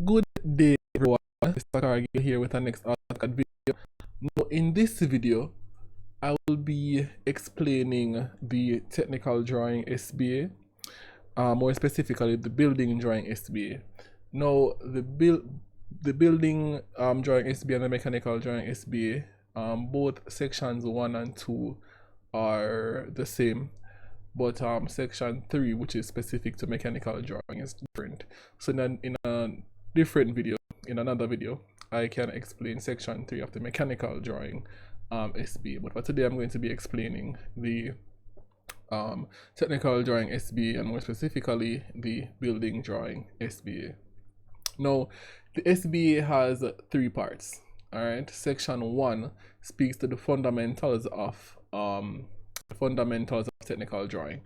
Good day, everyone. Mr. Cargill here with our next AutoCAD video. Now, in this video, I will be explaining the Technical Drawing SBA, more specifically the Building Drawing SBA. Now, the Building Drawing SBA and the Mechanical Drawing SBA, both sections 1 and 2 are the same. But section 3, which is specific to mechanical drawing, is different. So then in a different video, in another video, I can explain section 3 of the mechanical drawing SBA. But for today, I'm going to be explaining the technical drawing SBA, and more specifically the building drawing SBA. Now, the SBA has 3 parts. All right, section 1 speaks to the fundamentals of technical drawing,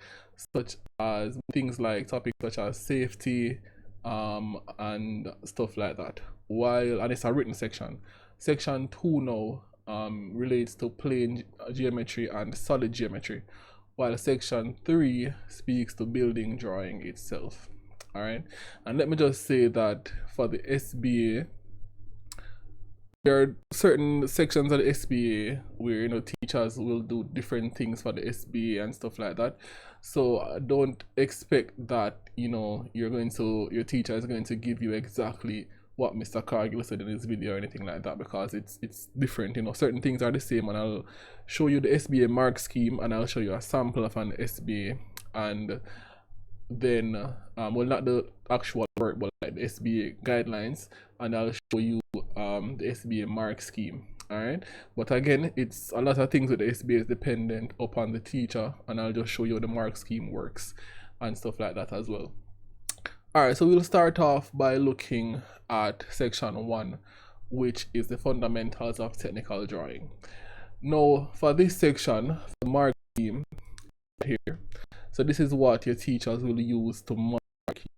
such as things like topics such as safety and stuff like that. And it's a written section. Section 2 now relates to plane geometry and solid geometry, while section 3 speaks to building drawing itself. All right, and let me just say that for the SBA, there are certain sections of the SBA where teachers will do different things for the SBA and stuff like that. So don't expect that your teacher is going to give you exactly what Mr. Cargill said in his video or anything like that, because it's different. Certain things are the same, and I'll show you the SBA mark scheme, and I'll show you a sample of an SBA, and then well, not the actual work, but like the SBA guidelines, and I'll show you the SBA mark scheme. All right, but again, it's a lot of things with the SBA is dependent upon the teacher, and I'll just show you how the mark scheme works and stuff like that as well. All right, so we'll start off by looking at section 1, which is the fundamentals of technical drawing. Now, for this section, the mark scheme here. So this is what your teachers will use to mark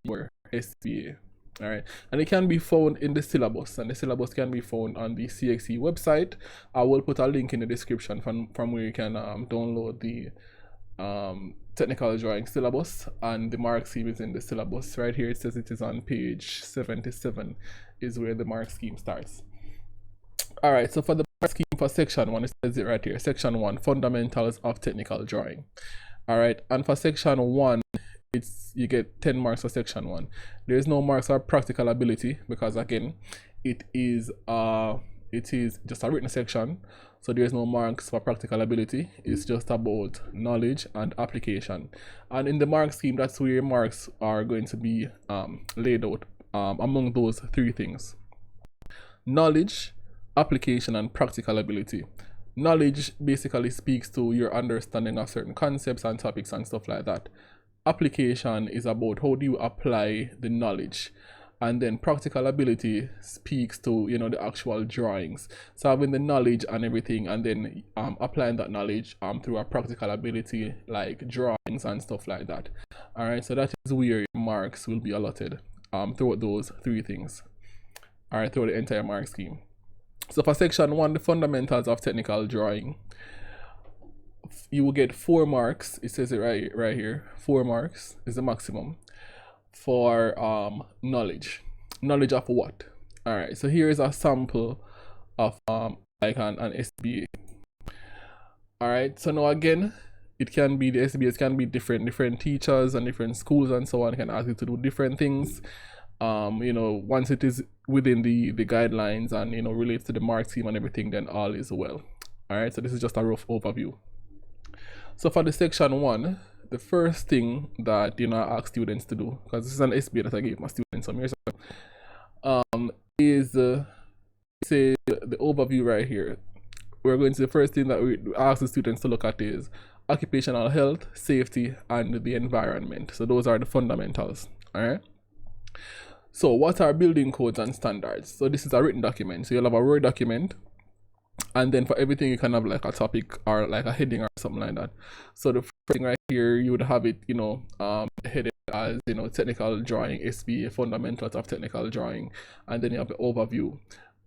your SBA. All right, and it can be found in the syllabus, and the syllabus can be found on the CXC website. I will put a link in the description from where you can download the technical drawing syllabus, and the mark scheme is in the syllabus. Right here it says it is on page 77 is where the mark scheme starts. All right, so for the mark scheme for section 1, it says it right here, section 1, fundamentals of technical drawing. All right, and for section 1, you get 10 marks for section 1. There is no marks for practical ability, because again, it is just a written section, so there is no marks for practical ability. It's just about knowledge and application. And in the mark scheme, that's where your marks are going to be laid out among those 3 things: knowledge, application, and practical ability. Knowledge basically speaks to your understanding of certain concepts and topics and stuff like that. Application is about how do you apply the knowledge, and then practical ability speaks to the actual drawings. So having the knowledge and everything, and then applying that knowledge through a practical ability like drawings and stuff like that. All right, so that is where your marks will be allotted throughout those 3 things. All right, throughout the entire mark scheme. So for section 1, the fundamentals of technical drawing, you will get 4 marks. It says it right here. 4 marks is the maximum for knowledge. Knowledge of what? All right, so here is a sample of like an SBA. All right, so now again, it can be, the SBAs can be different teachers and different schools and so on can ask you to do different things. Once it is within the guidelines and relates to the mark scheme and everything, then all is well. All right, so this is just a rough overview. So for the section 1, the first thing that I ask students to do, because this is an SBA that I gave my students some years ago, is say the overview right here. We're going to, the first thing that we ask the students to look at is occupational health, safety, and the environment. So those are the fundamentals. All right. So what are building codes and standards? So this is a written document. So you'll have a Word document, and then for everything you can have like a topic or like a heading or something like that. So the first thing right here, you would have it headed as technical drawing SBA, fundamentals of technical drawing, and then you have the overview,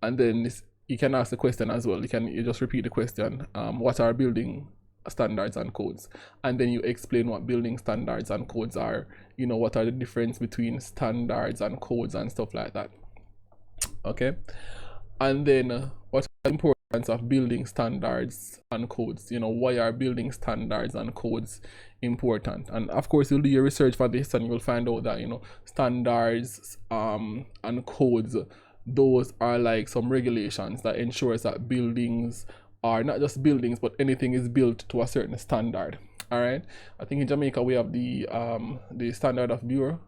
and then you can ask the question as well. You just repeat the question, what are building standards and codes, and then you explain what building standards and codes are, what are the difference between standards and codes and stuff like that. Okay, and then what's the importance of building standards and codes? Why are building standards and codes important? And of course, you'll do your research for this, and you'll find out that standards and codes, those are like some regulations that ensures that buildings are not just buildings, but anything is built to a certain standard. All right, I think in Jamaica we have the standard of bureau,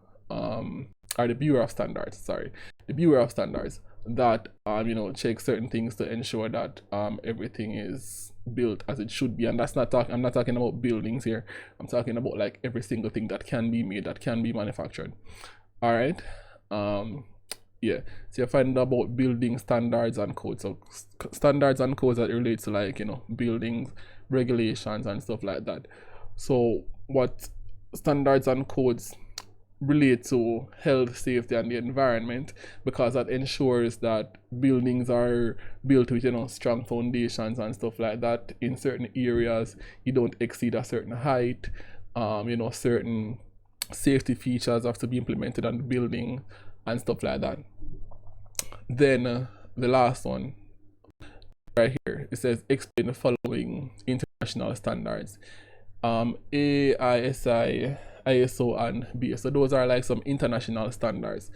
or the Bureau of Standards, sorry, the Bureau of Standards that check certain things to ensure that everything is built as it should be. And that's not I'm not talking about buildings here. I'm talking about like every single thing that can be made, that can be manufactured. All right. Yeah, so you're finding about building standards and codes. So standards and codes that relate to like buildings, regulations and stuff like that. So what standards and codes relate to health, safety and the environment, because that ensures that buildings are built with strong foundations and stuff like that. In certain areas you don't exceed a certain height. Certain safety features have to be implemented on the building and stuff like that. Then the last one right here, it says explain the following international standards: AISI, ISO and BS. So those are like some international standards.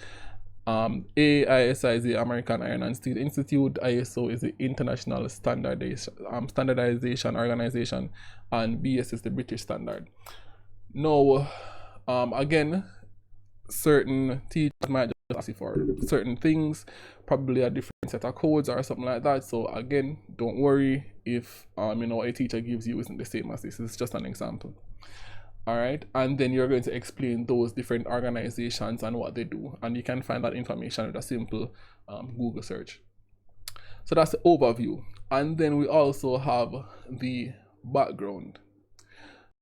AISI is the American Iron and Steel Institute, ISO is the International Standardization Organization, and BS is the British standard. Now again, certain teachers might just ask you for certain things, probably a different set of codes or something like that. So again, don't worry if a teacher gives you isn't the same as this. It's just an example. All right, and then you're going to explain those different organizations and what they do, and you can find that information with a simple Google search. So that's the overview, and then we also have the background.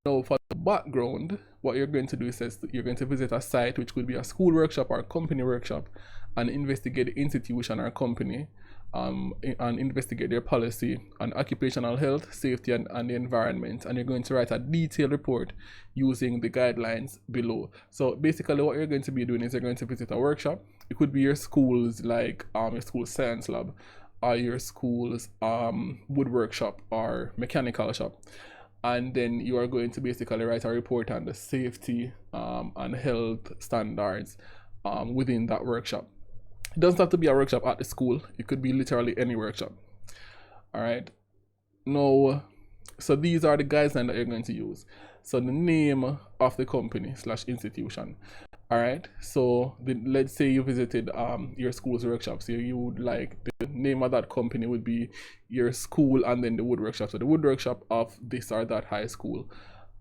Now for the background, what you're going to do is you're going to visit a site, which could be a school workshop or a company workshop, and investigate the institution or company, and investigate their policy on occupational health, safety and the environment, and you're going to write a detailed report using the guidelines below. So basically what you're going to be doing is you're going to visit a workshop. It could be your school's like your school science lab, or your school's wood workshop or mechanical shop, and then you are going to basically write a report on the safety and health standards within that workshop. It doesn't have to be a workshop at the school, it could be literally any workshop. All right, now so these are the guidelines that you're going to use. So the name of the company / institution. All right, so let's say you visited your school's workshop, so you would like the name of that company would be your school and then the wood workshop, so the wood workshop of this or that high school.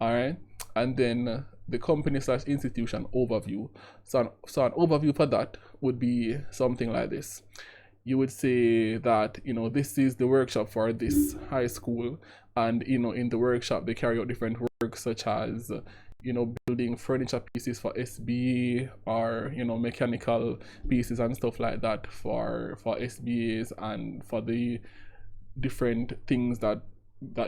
All right, and then the company / institution overview. So an overview for that would be something like this. You would say that this is the workshop for this high school, and in the workshop they carry out different works such as building furniture pieces for SBA, or mechanical pieces and stuff like that for SBAs, and for the different things that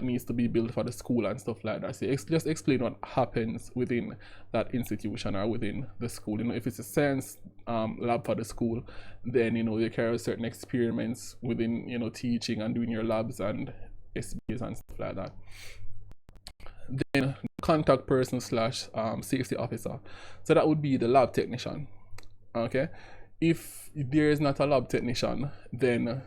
needs to be built for the school and stuff like that. So just explain what happens within that institution or within the school. If it's a science lab for the school, then they carry out certain experiments within teaching and doing your labs and SBAs and stuff like that. Then contact person / safety officer, so that would be the lab technician. Okay, if there is not a lab technician, then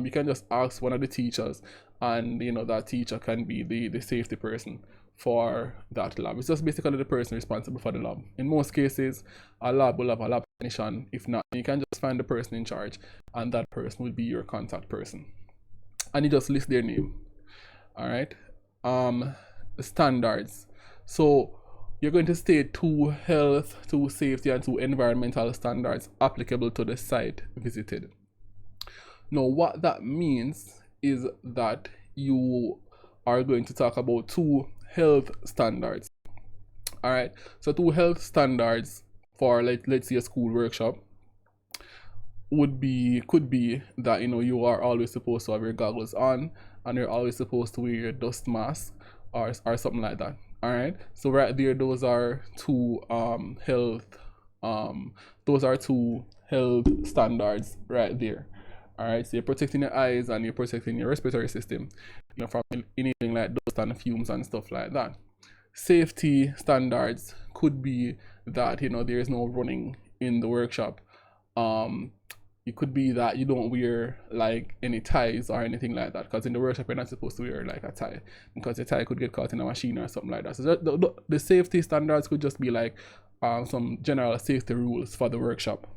you can just ask one of the teachers, and that teacher can be the safety person for that lab. It's just basically the person responsible for the lab. In most cases, a lab will have a lab technician. If not, you can just find the person in charge, and that person will be your contact person, and you just list their name. All right. Standards. So you're going to state 2 health, 2 safety and 2 environmental standards applicable to the site visited. Now what that means is that you are going to talk about 2 health standards. All right, so 2 health standards for let's say a school workshop could be that you are always supposed to have your goggles on, and you're always supposed to wear your dust mask or something like that. All right, so right there, those are 2 health standards right there. All right, so you're protecting your eyes and you're protecting your respiratory system, from anything like dust and fumes and stuff like that. Safety standards could be that there is no running in the workshop. It could be that you don't wear like any ties or anything like that, because in the workshop you're not supposed to wear like a tie, because the tie could get caught in a machine or something like that. So the safety standards could just be like some general safety rules for the workshop.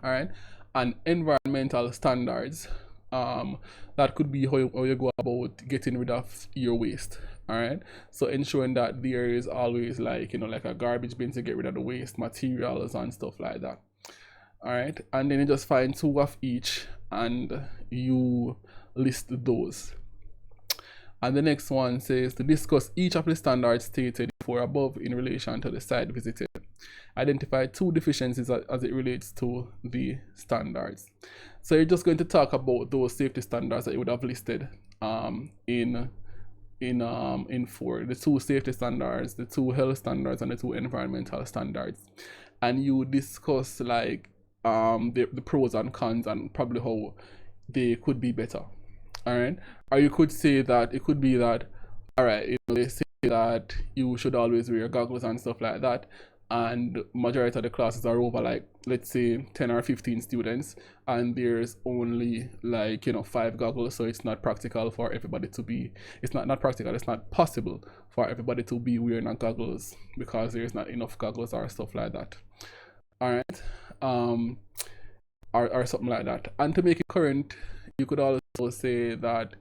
All right, and environmental standards, that could be how you go about getting rid of your waste. All right, so ensuring that there is always like like a garbage bin to get rid of the waste materials and stuff like that. All right, and then you just find 2 of each and you list those. And the next one says to discuss each of the standards stated for above in relation to the site visited. Identify 2 deficiencies as it relates to the standards. So you're just going to talk about those safety standards that you would have listed in 4, the 2 safety standards, the 2 health standards, and the 2 environmental standards, and you discuss like the pros and cons and probably how they could be better. All right, or you could say that it could be that, all right, they say that you should always wear goggles and stuff like that, and majority of the classes are over like, let's say 10 or 15 students, and there's only like 5 goggles, so it's not practical for everybody to be, it's not practical, it's not possible for everybody to be wearing goggles because there's not enough goggles or stuff like that. All right, or something like that. And to make it current, you could also say that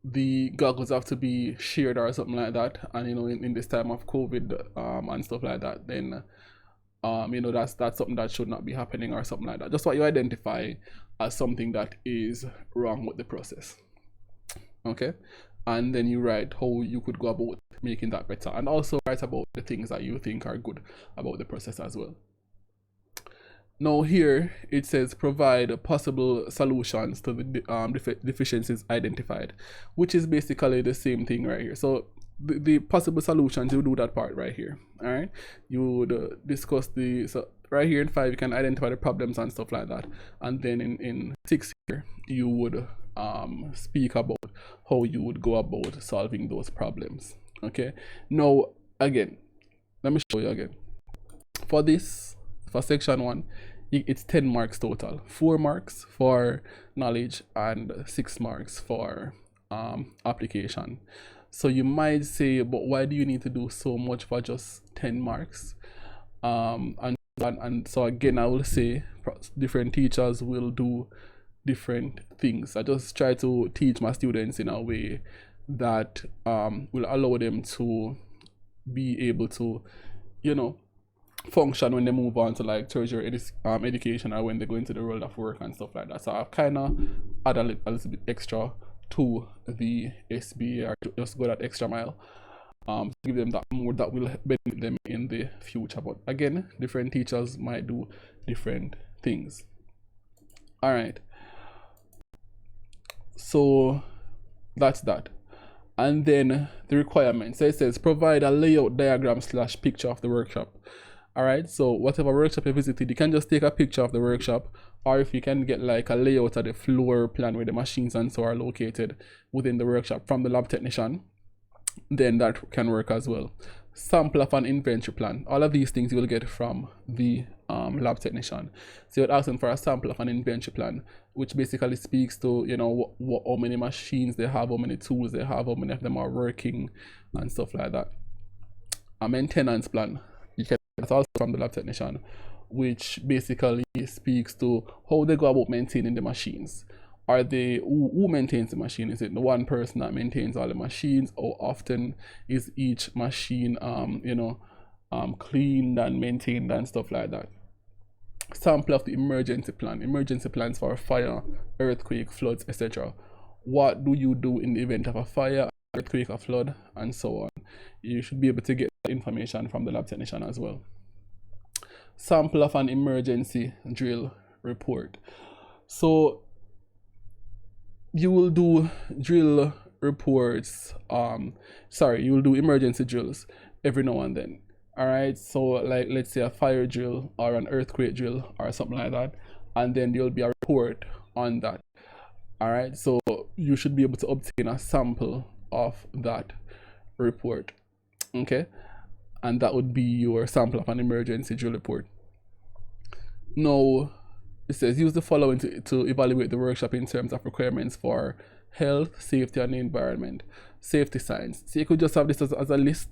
the goggles have to be shared or something like that, and in this time of COVID and stuff like that, then that's something that should not be happening or something like that. Just what you identify as something that is wrong with the process. Okay, and then you write how you could go about making that better, and also write about the things that you think are good about the process as well. Now here it says provide possible solutions to the deficiencies identified, which is basically the same thing right here. So the possible solutions, you do that part right here. All right, you would discuss so right here in 5 you can identify the problems and stuff like that, and then in 6 here you would speak about how you would go about solving those problems. Okay, now again, let me show you again. For section 1, it's 10 marks total, 4 marks for knowledge and 6 marks for application. So you might say, but why do you need to do so much for just 10 marks? And so again, I will say different teachers will do different things. I just try to teach my students in a way that will allow them to be able to function when they move on to like tertiary education, or when they go into the world of work and stuff like that. So I've kind of added a little bit extra to the SBA, or just go that extra mile to give them that more that will benefit them in the future. But again, different teachers might do different things. All right, so that's that. And then the requirements, so it says provide a layout diagram / picture of the workshop. All right, so whatever workshop you visited, you can just take a picture of the workshop, or if you can get like a layout of the floor plan where the machines and so are located within the workshop from the lab technician, then that can work as well. Sample of an inventory plan, all of these things you will get from the lab technician. So you're asking for a sample of an inventory plan, which basically speaks to how many machines they have, how many tools they have, how many of them are working and stuff like that. A maintenance plan, that's also from the lab technician, which basically speaks to how they go about maintaining the machines. Are they who maintains the machine? Is it the one person that maintains all the machines? How often is each machine cleaned and maintained and stuff like that? Sample of the emergency plan. Emergency plans for fire, earthquake, floods, etc. What do you do in the event of a fire, earthquake, or flood, and so on? You should be able to get that information from the lab technician as well. Sample of an emergency drill report. So you will do drill reports, you will do emergency drills every now and then. All right, so like let's say a fire drill or an earthquake drill or something like that, and then there'll be a report on that. All right, so you should be able to obtain a sample of that report. Okay, and that would be your sample of an emergency drill report. Now, it says use the following to evaluate the workshop in terms of requirements for health, safety, and the environment. Safety signs. So you could just have this as a list,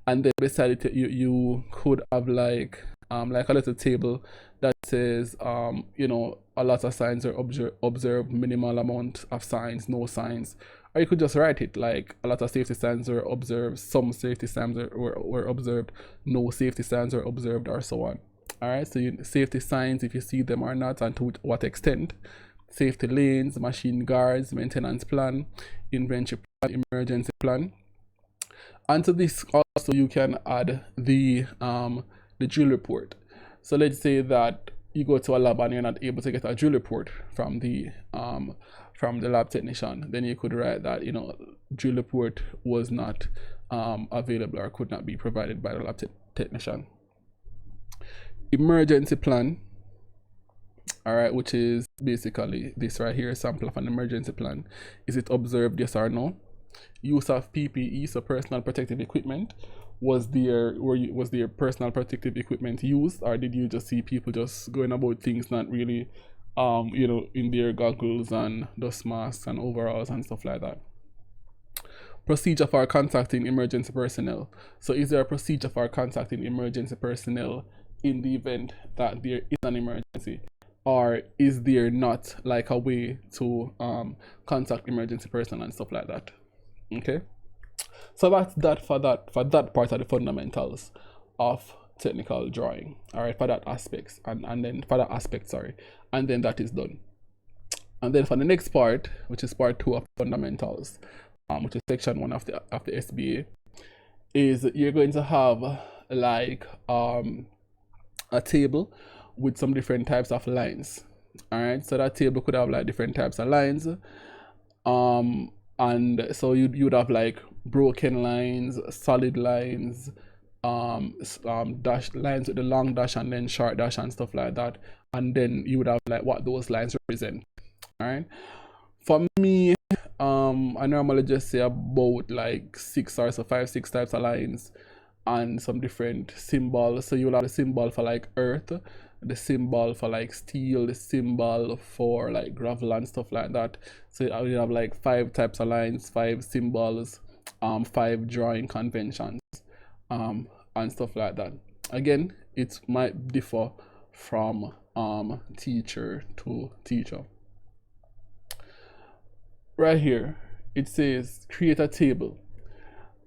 and then beside it you could have like a little table that says you know, a lot of signs are observed, minimal amount of signs, no signs. Or you could just write it like a lot of safety signs were observed, some safety signs were observed, no safety signs were observed, or so on. All right, so safety signs, if you see them or not, and to what extent. Safety lanes, machine guards, maintenance plan, inventory plan, emergency plan. And to this also you can add the drill report. So let's say that you go to a lab and you're not able to get a drill report from the lab technician, then you could write that, you know, drill report was not available or could not be provided by the lab technician. Emergency plan, all right, which is basically this right here, sample of an emergency plan. Is it observed, yes or no? Use of PPE, so personal protective equipment. Was there personal protective equipment used, or did you just see people just going about things not really you know, in their goggles and dust masks and overalls and stuff like that? Procedure for contacting emergency personnel. So is there a procedure for contacting emergency personnel in the event that there is an emergency, or is there not like a way to contact emergency personnel and stuff like that? Okay, so that's that for that part of the fundamentals of technical drawing. All right, for that aspects and then for that aspect, sorry, and then that is done. And then for the next part, which is part 2 of fundamentals, which is section 1 of the SBA, is you're going to have like a table with some different types of lines. All right, so that table could have like different types of lines, and so you'd have like broken lines, solid lines, dash lines with the long dash and then short dash and stuff like that, and then you would have like what those lines represent. All right, for me, I normally just say about like 6 or so 5-6 types of lines and some different symbols. So you'll have the symbol for like earth, the symbol for like steel, the symbol for like gravel and stuff like that. So you have like 5 types of lines, 5 symbols, 5 drawing conventions, and stuff like that. Again, it might differ from teacher to teacher. Right here it says create a table,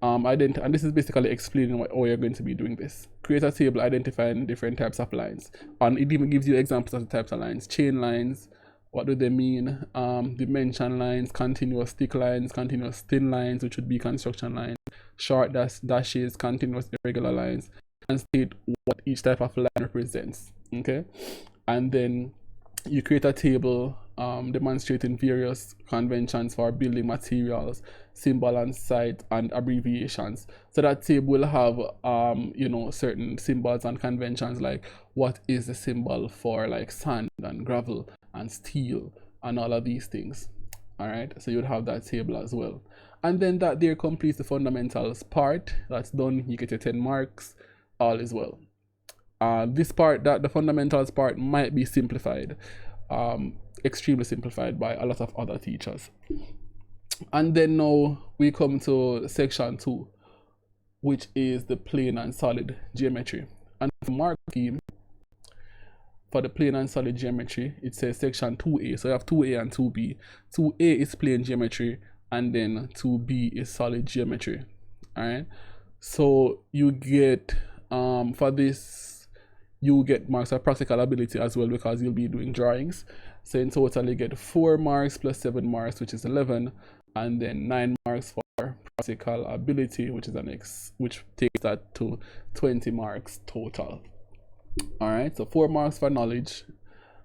and this is basically explaining how you're going to be doing this. Create a table identifying different types of lines, and it even gives you examples of the types of lines. Chain lines, what do they mean? Dimension lines, continuous thick lines, continuous thin lines, which would be construction lines, short dashes, continuous irregular lines, and state what each type of line represents. Okay, and then you create a table demonstrating various conventions for building materials, symbol and site, and abbreviations. So that table will have you know, certain symbols and conventions, like what is the symbol for like sand and gravel and steel and all of these things. All right, so you'd have that table as well. And then that there completes the fundamentals part. That's done. You get your 10 marks. All is well. This part, that the fundamentals part, might be simplified, extremely simplified by a lot of other teachers. And then now we come to section 2, which is the plane and solid geometry. And the mark scheme for the plane and solid geometry, it says section 2A. So you have 2A and 2B. 2A is plane geometry, and then 2B is solid geometry. All right, so you get for this, you get marks of practical ability as well, because you'll be doing drawings. So in total you get 4 marks plus 7 marks, which is 11, and then 9 marks for practical ability, which is which takes that to 20 marks total. All right, so 4 marks for knowledge,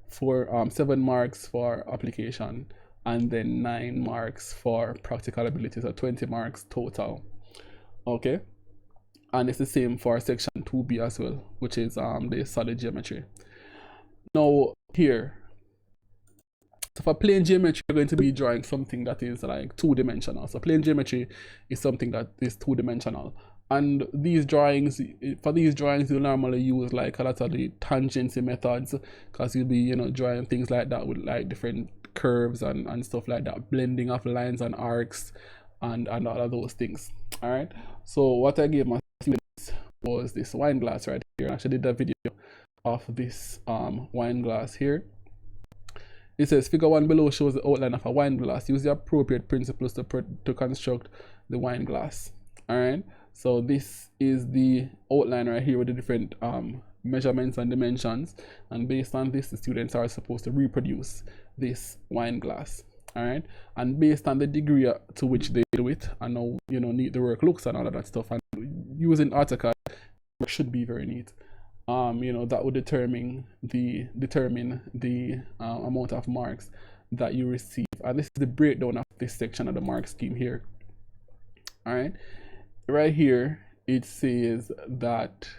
7 marks for application, and then 9 marks for practical ability, so 20 marks total. Okay, and it's the same for section 2B as well, which is the solid geometry. Now here, so for plane geometry, you're going to be drawing something that is like two-dimensional. So plane geometry is something that is two-dimensional. And these drawings, for these drawings, you'll normally use like a lot of the tangency methods, because you'll be, you know, drawing things like that with like different curves and stuff like that, blending of lines and arcs and all of those things. All right. So what I gave my students was this wine glass right here. I actually did a video of this wine glass here. It says figure 1 below shows the outline of a wine glass. Use the appropriate principles to construct the wine glass. All right. So this is the outline right here with the different measurements and dimensions. And based on this, the students are supposed to reproduce this wine glass. All right. And based on the degree to which they do it and how, you know, neat the work looks and all of that stuff, and using AutoCAD, it should be very neat. You know, that would determine the amount of marks that you receive. And this is the breakdown of this section of the mark scheme here. All right. Right here, it says that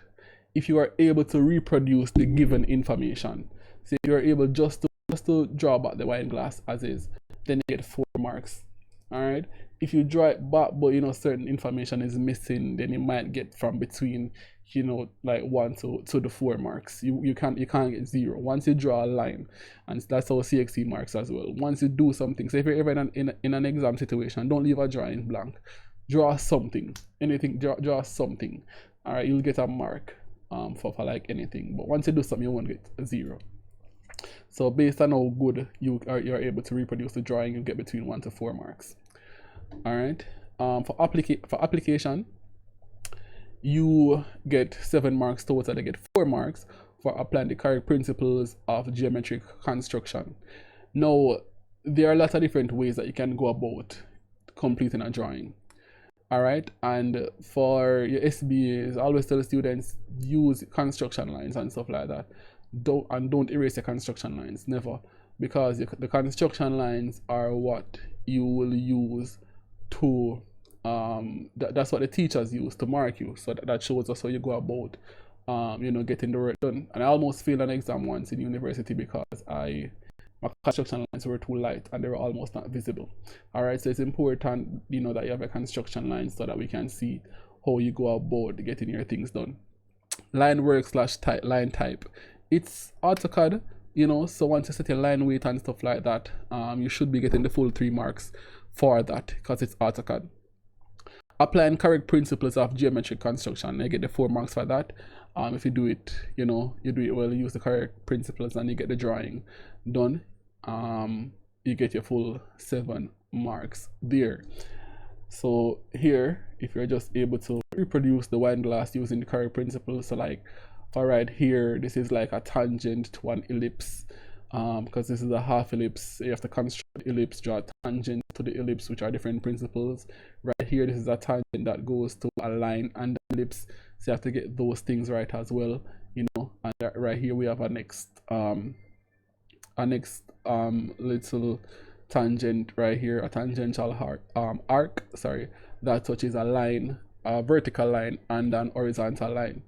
if you are able to reproduce the given information, so if you are able just to draw back the wine glass as is, then you get 4 marks. All right. If you draw it back, but you know certain information is missing, then you might get from between, you know, like 1 to the 4 marks. You can't get 0 once you draw a line, and that's how CXC marks as well. Once you do something, so if you're ever in an exam situation, don't leave a drawing blank. Draw something, anything. Draw something. All right, you'll get a mark for like anything. But once you do something, you won't get 0. So based on how good you're able to reproduce the drawing, you get between 1 to 4 marks. All right. For application, you get 7 marks total. They get 4 marks for applying the correct principles of geometric construction. Now, there are a lot of different ways that you can go about completing a drawing. All right, and for your SBAs, I always tell students use construction lines and stuff like that. Don't erase your construction lines, never, because the construction lines are what you will use to that's what the teachers use to mark you. So that shows us how you go about you know, getting the work done. And I almost failed an exam once in university because my construction lines were too light and they were almost not visible. All right, so it's important, you know, that you have a construction line so that we can see how you go about getting your things done. Line work / line type. It's AutoCAD, you know, so once you set your line weight and stuff like that, you should be getting the full 3 marks for that because it's AutoCAD. Applying correct principles of geometric construction, you get the 4 marks for that. If you do it, you know, you do it well, you use the correct principles, and you get the drawing done, you get your full 7 marks there. So here, if you're just able to reproduce the wine glass using the correct principles, so like, all right, here, this is like a tangent to an ellipse, because this is a half ellipse. You have to construct the ellipse, draw a tangent to the ellipse, which are different principles. Right here, this is a tangent that goes to a line and the ellipse, so you have to get those things right as well, you know. And right here we have a next little tangent right here, a tangential arc, sorry, that touches a line, a vertical line and an horizontal line.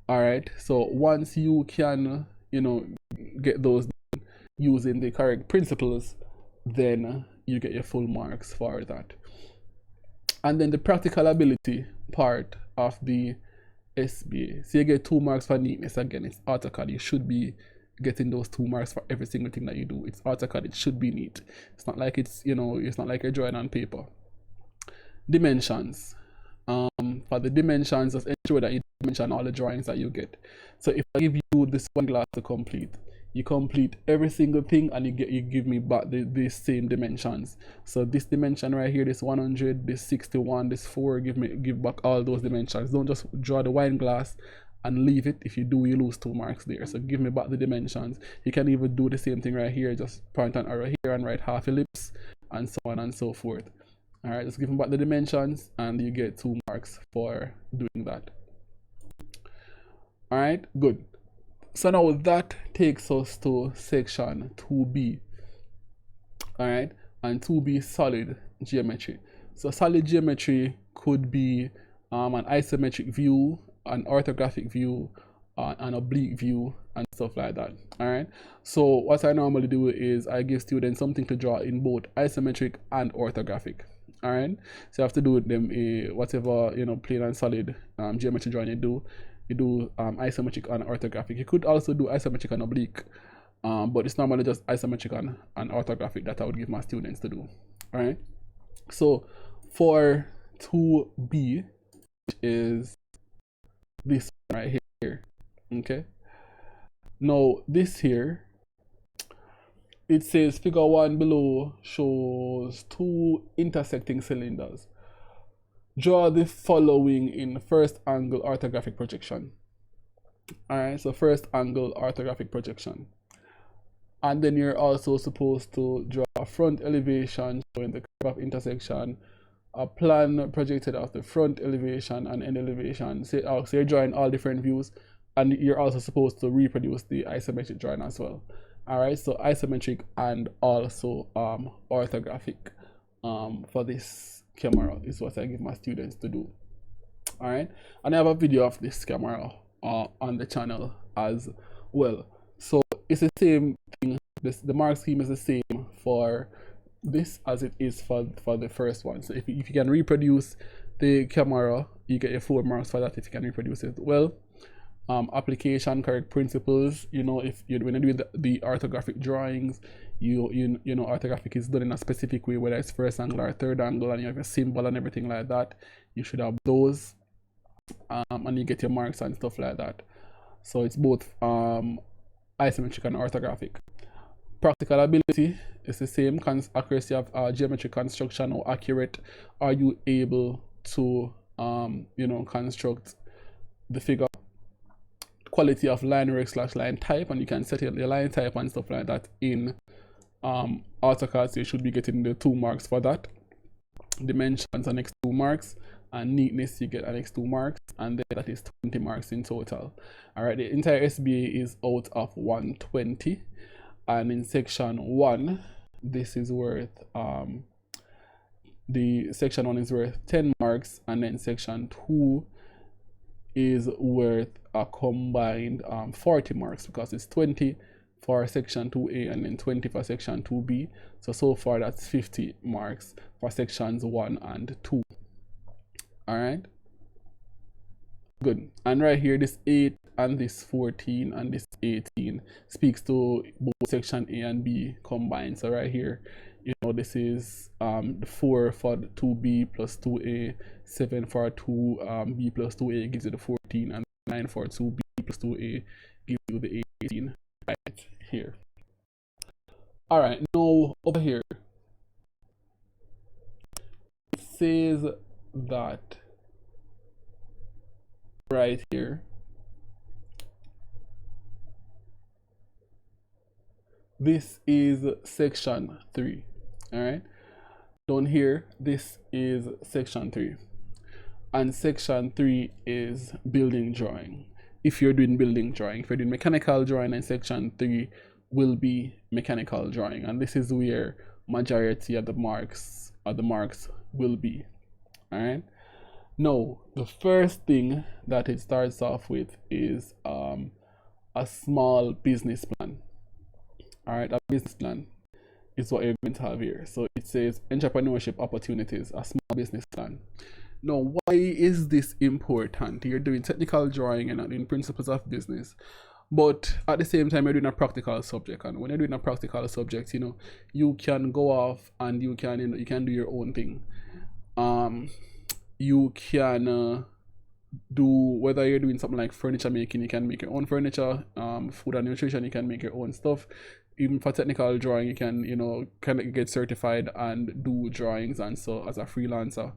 All right, so once you can, you know, get those using the correct principles, then you get your full marks for that. And then the practical ability part of the SBA, so you get 2 marks for neatness. Again, it's AutoCAD. You should be getting those 2 marks for every single thing that you do. It's AutoCAD. It should be neat. It's not like it's, you know, it's not like you're drawing on paper. Dimensions. For the dimensions, just ensure that you dimension all the drawings that you get. So if I give you this one glass to complete, you complete every single thing, and you give me back the same dimensions. So this dimension right here, this 100, this 61, this 4, give back all those dimensions. Don't just draw the wine glass and leave it. If you do, you lose 2 marks there. So give me back the dimensions. You can even do the same thing right here. Just point an arrow here and write half ellipse, and so on and so forth. All right, just give me back the dimensions, and you get 2 marks for doing that. All right, good. So now that takes us to section 2B. All right, and 2B solid geometry. So solid geometry could be an isometric view, an orthographic view, an oblique view, and stuff like that. All right. So what I normally do is I give students something to draw in both isometric and orthographic. All right. So you have to do them whatever plain and solid geometry drawing you do. You do isometric and orthographic. You could also do isometric and oblique, but it's normally just isometric and orthographic that I would give my students to do. All right. So for 2B, which is this one right here. Okay. Now this here, it says figure 1 below shows two intersecting cylinders. Draw the following in first angle orthographic projection. All right, so first angle orthographic projection. And then you're also supposed to draw a front elevation showing the curve of intersection, a plan projected of the front elevation and end elevation. So you're drawing all different views, and you're also supposed to reproduce the isometric drawing as well. All right, so isometric and also orthographic for this camera is what I give my students to do. All right, and I have a video of this camera on the channel as well. So it's the same thing. The mark scheme is the same for this as it is for the first one. So if you can reproduce the camera, you get your 4 marks for that if you can reproduce it well. Application, correct principles. If you're when you do the orthographic drawings, orthographic is done in a specific way, whether it's first angle or third angle, and you have a symbol and everything like that. You should have those, and you get your marks and stuff like that. So it's both isometric and orthographic. Practical ability is the same. Accuracy of geometric construction. How accurate are you able to construct the figure? Quality of line work / line type, and you can set your line type and stuff like that in AutoCAD. So you should be getting the 2 marks for that. Dimensions an next 2 marks, and neatness you get an next 2 marks, and then that is 20 marks in total. All right, the entire SBA is out of 120, and in section 1 this is worth the section 1 is worth 10 marks, and then section 2 is worth a combined 40 marks, because it's 20 for section 2A and then 20 for section 2B. So far that's 50 marks for sections 1 and 2. All right, good. And right here, this 8 and this 14 and this 18 speaks to both section A and B combined. So right here, this is the 4 for the 2B plus 2A, 7 for 2B plus 2A gives you the 14, and 9 for 2B plus 2A gives you the 18 right here. All right, now over here, it says that right here, this is section 3. All right, down here this is section 3, and section 3 is building drawing. If you're doing building drawing, if you're doing mechanical drawing, then section 3 will be mechanical drawing, and this is where majority of the marks will be. All right, now the first thing that it starts off with is a small business plan. All right, a business plan is what you're going to have here. So it says entrepreneurship opportunities, a small business plan. Now, why is this important? You're doing technical drawing and doing principles of business, but at the same time you're doing a practical subject. And when you're doing a practical subject, you can go off and you can do your own thing. You can do, whether you're doing something like furniture making, you can make your own furniture. Food and nutrition, you can make your own stuff. Even for technical drawing, you can kind of get certified and do drawings and so as a freelancer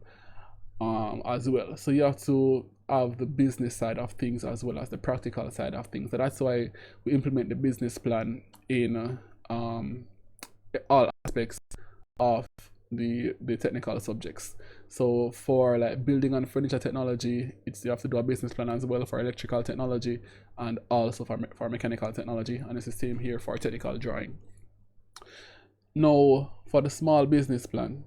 as well. So you have to have the business side of things as well as the practical side of things. So that's why we implement the business plan in all aspects of the technical subjects. So for like building and furniture technology, you have to do a business plan as well for electrical technology and also for mechanical technology, and it's the same here for technical drawing. Now for the small business plan,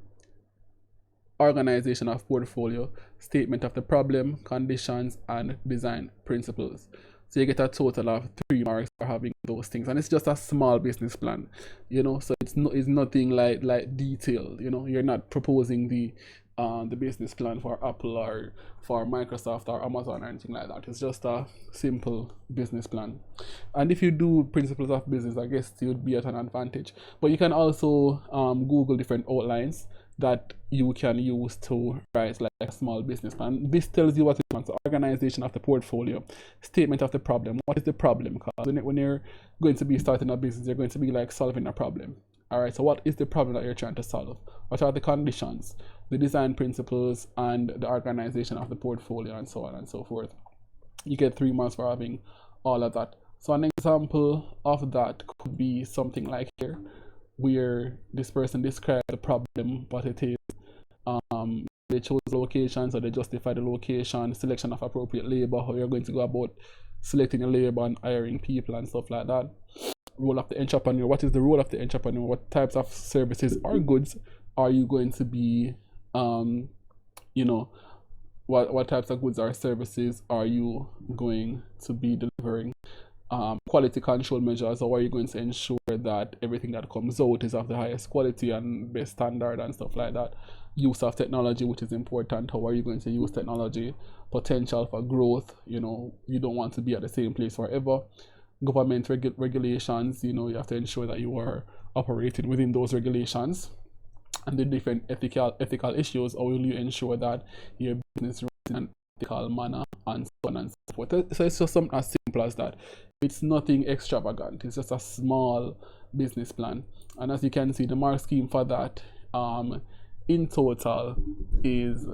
organization of portfolio, statement of the problem, conditions, and design principles. So you get a total of 3 marks for having those things, and it's just a small business plan, so it's nothing like detailed. You're not proposing the business plan for Apple or for Microsoft or Amazon or anything like that. It's just a simple business plan. And if you do principles of business, I guess you'd be at an advantage. But you can also Google different outlines that you can use to write like a small business plan. This tells you what it wants: organization of the portfolio, statement of the problem. What is the problem? Because when you're going to be starting a business, you're going to be like solving a problem. All right, so what is the problem that you're trying to solve? What are the conditions, the design principles, and the organization of the portfolio, and so on and so forth? You get 3 marks for having all of that. So an example of that could be something like here, where this person described the problem, what it is. They chose location, so they justify the location, selection of appropriate labor, how you're going to go about selecting a labor and hiring people and stuff like that. Role of the entrepreneur. What is the role of the entrepreneur? What types of services or goods are you going to be what types of goods or services are you going to be delivering? Quality control measures. How are you going to ensure that everything that comes out is of the highest quality and best standard and stuff like that? Use of technology, which is important. How are you going to use technology? Potential for growth. You don't want to be at the same place forever. Government regulations. You have to ensure that you are operating within those regulations. And the different ethical issues. How will you ensure that your business runs in an ethical manner, and so on and so forth? So it's just something as simple as that. It's nothing extravagant. It's just a small business plan. And as you can see, the mark scheme for that in total is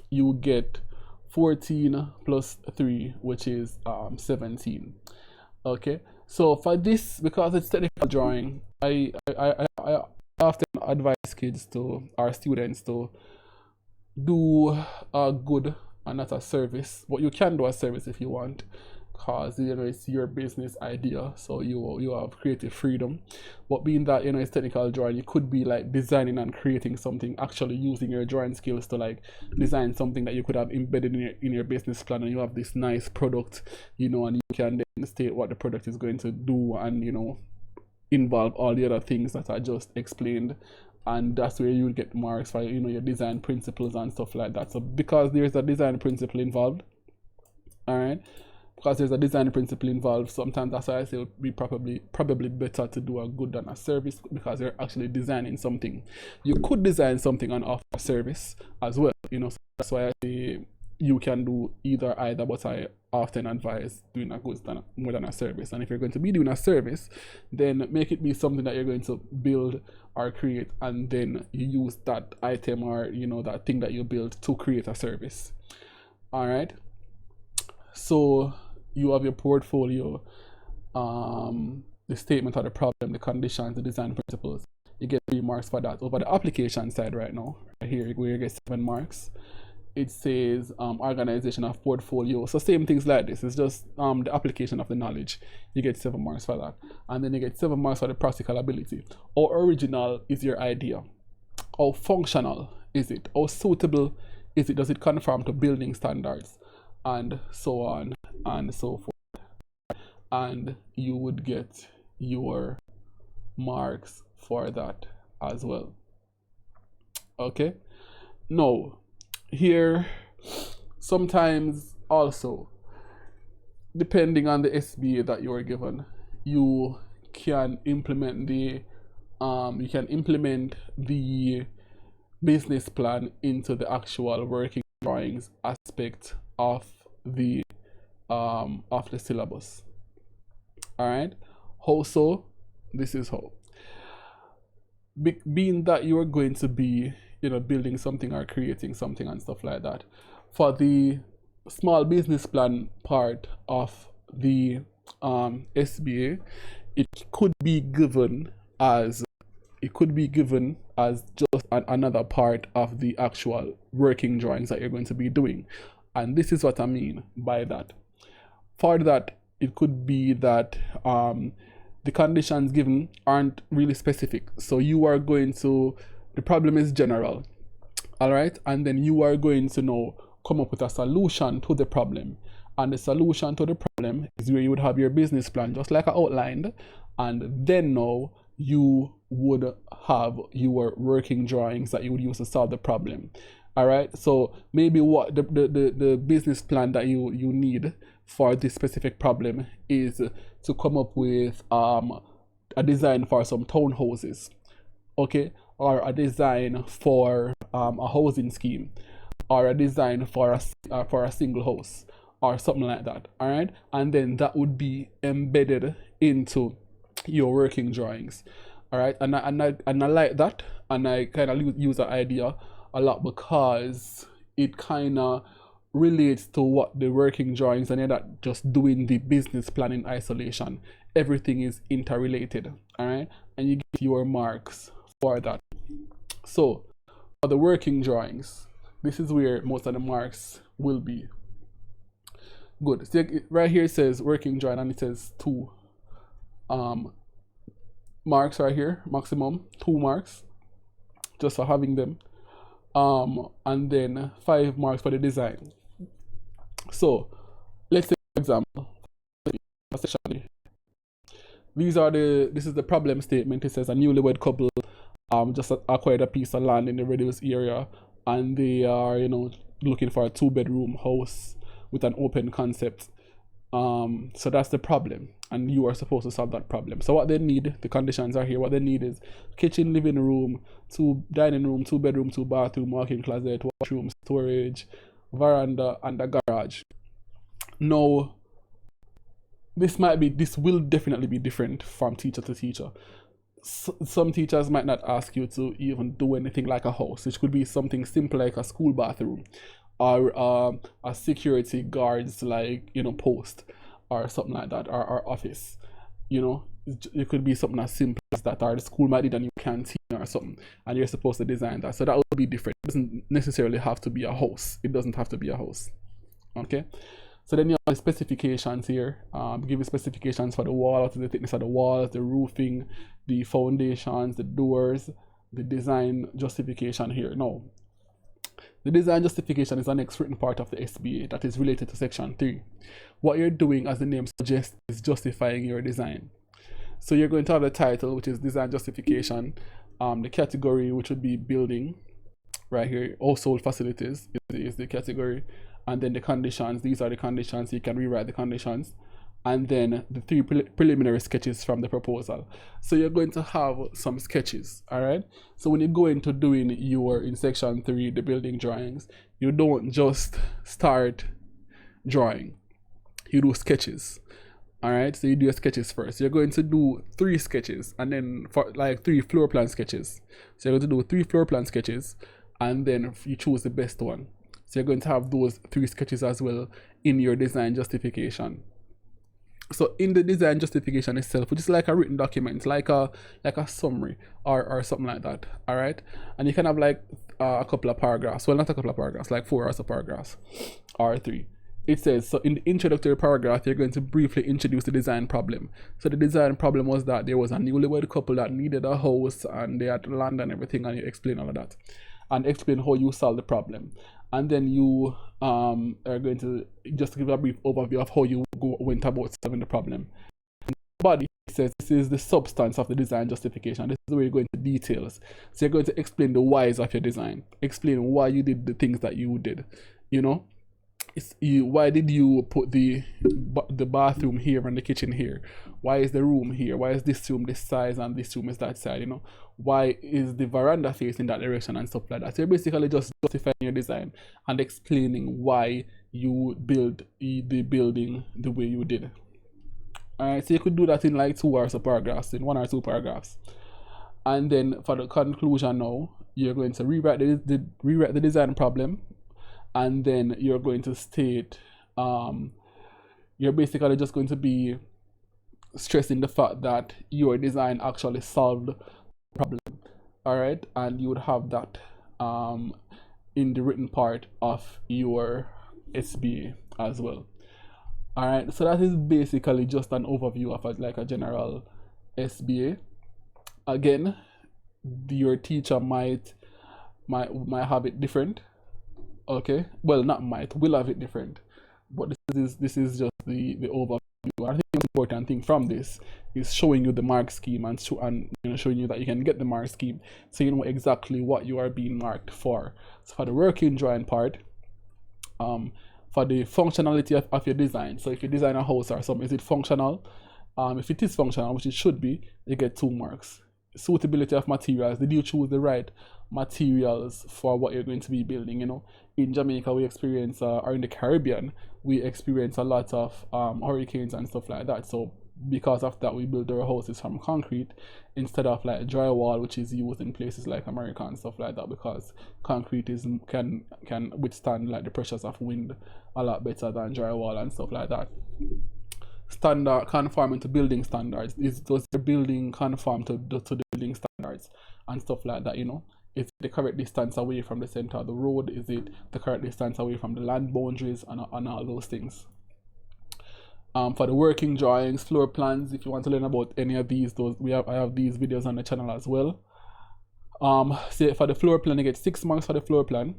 you get 14 plus 3, which is 17. Okay, so for this, because it's technical drawing, I often advise kids or students to do a good and not a service, but you can do a service if you want, because it's your business idea, so you have creative freedom. But being that it's technical drawing, you could be like designing and creating something, actually using your drawing skills to like design something that you could have embedded in your business plan, and you have this nice product, and you can then state what the product is going to do, and involve all the other things that I just explained. And that's where you will get marks for your design principles and stuff like that. So because there's a design principle involved, all right, because there's a design principle involved, sometimes that's why I say it would be probably better to do a good than a service, because you're actually designing something. You could design something and offer a service as well, so that's why I say you can do either, but I often advise doing a good more than a service. And if you're going to be doing a service, then make it be something that you're going to build or create, and then you use that item or that thing that you built to create a service. All right, so you have your portfolio, the statement of the problem, the conditions, the design principles. You get 3 marks for that. Over the application side right now, right here, where you get 7 marks, it says organization of portfolio. So same things like this. It's just the application of the knowledge. You get 7 marks for that. And then you get 7 marks for the practical ability. How original is your idea? How functional is it? How suitable is it? Does it conform to building standards? And so on and so forth. And you would get your marks for that as well. Okay. Now, here, sometimes also, depending on the SBA that you are given, you can implement the business plan into the actual working drawings aspect of the syllabus. All right. How so? This is how. Being that you are going to be building something or creating something and stuff like that, for the small business plan part of the SBA, it could be given as just another part of the actual working drawings that you're going to be doing. And this is what I mean by that. For that, it could be that the conditions given aren't really specific, so you are going to The problem is general. All right, and then you are going to now come up with a solution to the problem. And the solution to the problem is where you would have your business plan, just like I outlined, and then now you would have your working drawings that you would use to solve the problem. All right, so maybe what the business plan that you need for this specific problem is to come up with a design for some townhouses, okay, or a design for a housing scheme, or a design for a single house, or something like that. All right, and then that would be embedded into your working drawings. All right, and I like that, and I kind of use that idea a lot because it kind of relates to what the working drawings, and you're not just doing the business plan in isolation. Everything is interrelated. All right, and you get your marks for that. So for the working drawings, this is where most of the marks will be. Good. So right here it says working drawing, and it says 2 marks right here, maximum 2 marks just for having them, and then 5 marks for the design. So let's take an example. This is the problem statement. It says a newlywed couple just acquired a piece of land in the reduced area, and they are, looking for a 2-bedroom house with an open concept. So that's the problem, and you are supposed to solve that problem. So what they need, the conditions are here. What they need is kitchen, living room, 2 dining room, 2 bedroom, 2 bathroom, walk-in closet, washroom, storage, veranda, and a garage. Now, this will definitely be different from teacher to teacher. Some teachers might not ask you to even do anything like a house, which could be something simple like a school bathroom, or a security guards, like, post, or something like that, or office. It could be something as simple as that, or the school might need a new canteen or something, and you're supposed to design that. So that would be different. It doesn't necessarily have to be a house. It doesn't have to be a house. Okay. So then you have the specifications here. Give you specifications for the wall, the thickness of the walls, the roofing, the foundations, the doors, the design justification here. Now, the design justification is the next written part of the SBA that is related to section 3. What you're doing, as the name suggests, is justifying your design. So you're going to have the title, which is design justification, the category, which would be building, right here, household facilities is the category, and then the conditions. These are the conditions. You can rewrite the conditions, and then the 3 preliminary sketches from the proposal. So you're going to have some sketches. All right, so when you go into doing in section 3, the building drawings, you don't just start drawing, you do sketches. All right, so you do your sketches first. You're going to do 3 sketches, and then for like 3 floor plan sketches. So you're going to do 3 floor plan sketches, and then you choose the best one. So you're going to have those 3 sketches as well in your design justification. So in the design justification itself, which is like a written document, like a summary or something like that. All right, and you can have like a couple of paragraphs. Well, not a couple of paragraphs, like 4 or so paragraphs, or 3. It says, so in the introductory paragraph, you're going to briefly introduce the design problem. So the design problem was that there was a newlywed couple that needed a house, and they had land and everything, and you explain all of that, and explain how you solve the problem. And then you are going to just give a brief overview of how you went about solving the problem. Body says this is the substance of the design justification. This is where you're going to details. So you're going to explain the whys of your design, explain why you did the things that you did. Why did you put the bathroom here and the kitchen here? Why is the room here? Why is this room this size and this room is that side? Why is the veranda facing that direction and stuff like that? So you're basically just justifying your design and explaining why you build the building the way you did. Alright, so you could do that in like 2 or so paragraphs, in 1 or 2 paragraphs. And then for the conclusion now, you're going to rewrite the design problem, and then you're going to state, you're basically just going to be stressing the fact that your design actually solved the problem. All right, and you would have that in the written part of your SBA as well. All right, so that is basically just an overview of like a general SBA. Again, your teacher might have it different. Okay, well, not might, will have it different, but this is just the overview. I think the important thing from this is showing you the mark scheme and showing you that you can get the mark scheme, so you know exactly what you are being marked for. So for the working drawing part, for the functionality of your design, so if you design a house or something, is it functional? If it is functional, which it should be, you get 2 marks. Suitability of materials, did you choose the right materials for what you're going to be building? You know, in Jamaica we experience, or in the Caribbean we experience a lot of hurricanes and stuff like that, so because of that we build our houses from concrete instead of like drywall, which is used in places like America and stuff like that, because concrete can withstand like the pressures of wind a lot better than drywall and stuff like that. Standard conforming to building standards, does the building conform to the building standards and stuff like that? You know, is it the correct distance away from the center of the road? Is it the correct distance away from the land boundaries and all those things? For the working drawings, floor plans, if you want to learn about any of these, I have these videos on the channel as well. Say for the floor plan, you get 6 marks for the floor plan.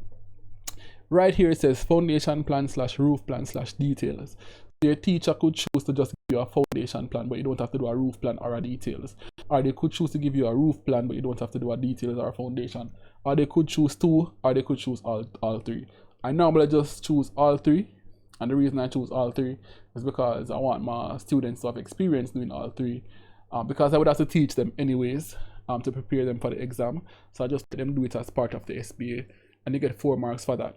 Right here it says foundation plan / roof plan / details. Your teacher could choose to just give you a foundation plan, but you don't have to do a roof plan or a details. Or they could choose to give you a roof plan, but you don't have to do a details or a foundation. Or they could choose 2, or they could choose all 3. I normally just choose all 3. And the reason I choose all 3 is because I want my students to have experience doing all 3. Because I would have to teach them anyways, to prepare them for the exam. So I just let them do it as part of the SBA. And you get 4 marks for that.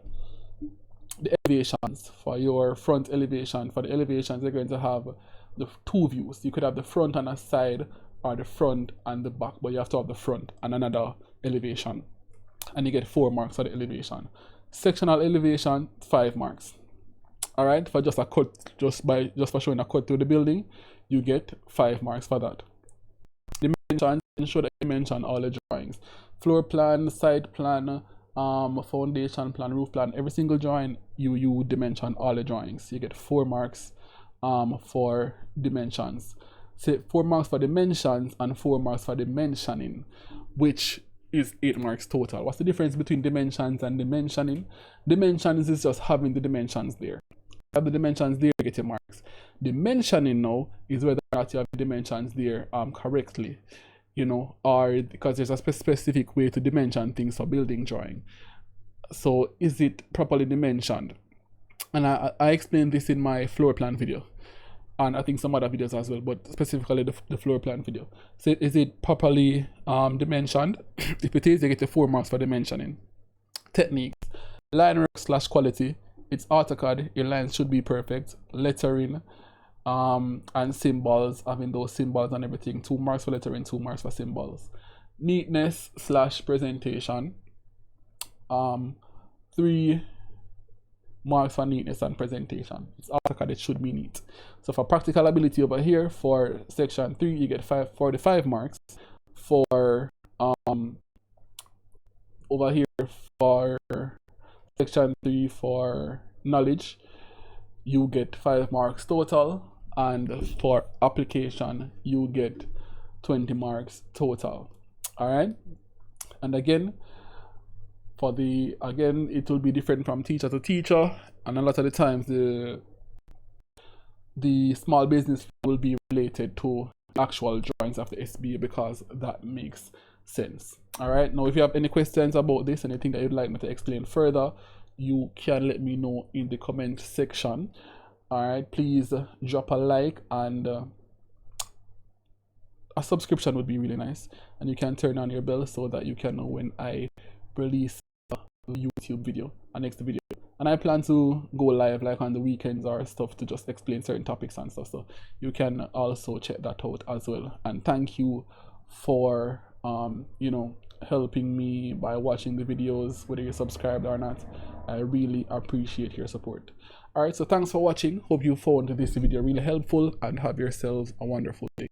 The elevations, for your front elevation, for the elevations you're going to have the 2 views. You could have the front and a side, or the front and the back, but you have to have the front and another elevation, and you get 4 marks for the elevation. Sectional elevation, 5 marks. All right, for just a cut, just for showing a cut through the building, you get 5 marks for that. Dimensions, ensure that you mention all the drawings: floor plan, side plan, foundation plan, roof plan. Every single drawing you dimension all the drawings. You get 4 marks for dimensions. Say 4 marks for dimensions and 4 marks for dimensioning, which is 8 marks total. What's the difference between dimensions and dimensioning? Dimensions is just having the dimensions there. Have the dimensions there, you get your marks. Dimensioning now is whether or not you have the dimensions there correctly, you know, or because there's a specific way to dimension things for building drawing. So is it properly dimensioned? And I explained this in my floor plan video, and I think some other videos as well, but specifically the floor plan video. So is it properly dimensioned? If it is, you get the 4 marks for dimensioning. Techniques: line work / quality. It's AutoCAD, your lines should be perfect. Lettering and symbols, having those symbols and everything, 2 marks for lettering, 2 marks for symbols. Neatness / presentation, 3 marks for neatness and presentation. It's AutoCAD, it should be neat. So for practical ability over here, for section 3, you get 45 marks. For over here for section 3, for knowledge, you get 5 marks total, and for application you get 20 marks total. All right, and again it will be different from teacher to teacher, and a lot of the times the small business will be related to actual drawings of the SBA, because that makes sense. All right, now if you have any questions about this, anything that you'd like me to explain further, you can let me know in the comment section. All right, please drop a like, and a subscription would be really nice, and you can turn on your bell so that you can know when I release a YouTube video, a next video. And I plan to go live like on the weekends or stuff to just explain certain topics and stuff, so you can also check that out as well. And thank you for you know, helping me by watching the videos, whether you're subscribed or not. I really appreciate your support. All right, so thanks for watching. Hope you found this video really helpful, and have yourselves a wonderful day.